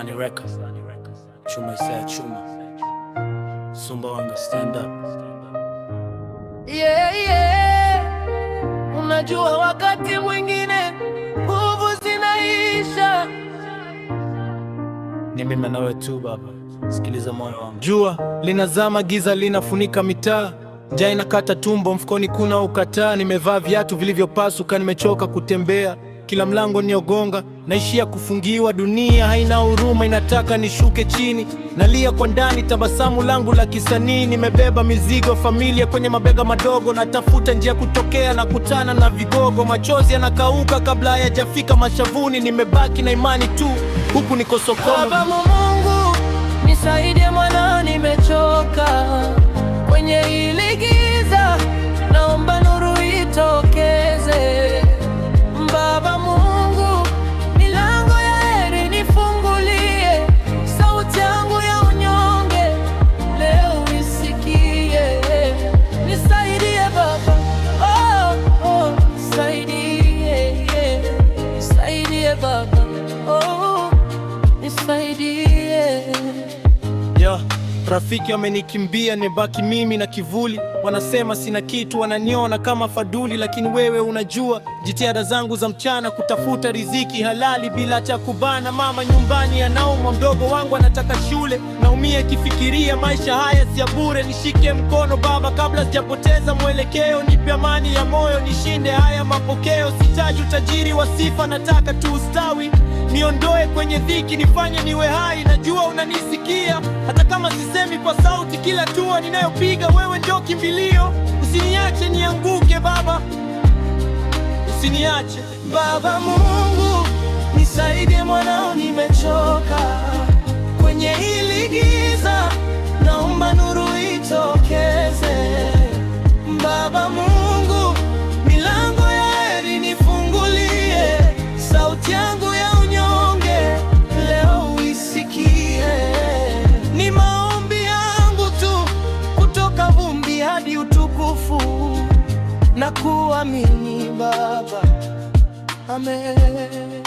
Slani Records. Chuma Isaya Chuma. Sumbawanga stand up. Yeah, yeah. Unajua wakati mwingine nguvu zinaisha. Ni mimi na wewe tu baba. Sikiliza moyo wangu. Jua linazama, giza linafunika mitaa, njaa inakata tumbo, mfukoni kuna ukataa. Nimevaa viatu vilivyopasuka, nimechoka kutembea, kila mlango niogonga, naishia kufungiwa. Dunia haina huruma, inataka nishuke chini. Nalia kwa ndani, tabasamu langu la kisanii. Nimebeba mizigo, familia kwenye mabega madogo, natafuta njia kutokea, na kutana na vigogo. Machozi yanakauka kabla hayajafika mashavuni. Nimebaki na imani tu, huku niko sokoni. Baba Mungu nisaidie, mwana nimechoka kwenye hili giza, naomba nuru itokeze. Baba Mungu, milango ya heri nifungulie, sauti yangu ya unyonge leo isikie. Nisaidie Baba, oh, nisaidie, nisaidie Baba, oh, nisaidie. Rafiki wamenikimbia, nimebaki mimi na kivuli. Wanasema sina kitu, wananiona kama faduli, lakini wewe unajua jitihada zangu za mchana kutafuta riziki halali bila cha kubana. Mama nyumbani anaumwa, mdogo wangu anataka shule, naumia kifikiria maisha haya si ya bure. Nishike mkono Baba kabla sijapoteza mwelekeo, nipe amani ya moyo nishinde haya mapokeo. Sitaji utajiri wa sifa, nataka tu ustawi. Niondoe kwenye dhiki, nifanye niwe hai. Najua unanisikia hata kama sisemi kwa sauti. Kila hatua ninayopiga wewe ndio kimbilio. Usiniache nianguke Baba, usiniache. Baba Mungu nisaidie, mwanao nimechoka kwenye hili giza, naomba nuru itokeze. Baba Mungu, milango ya heri nifungulie, sauti yangu ya unyonge leo isikie. Ni maombi yangu tu, kutoka vumbi hadi utukufu, na kuamini Baba, amen.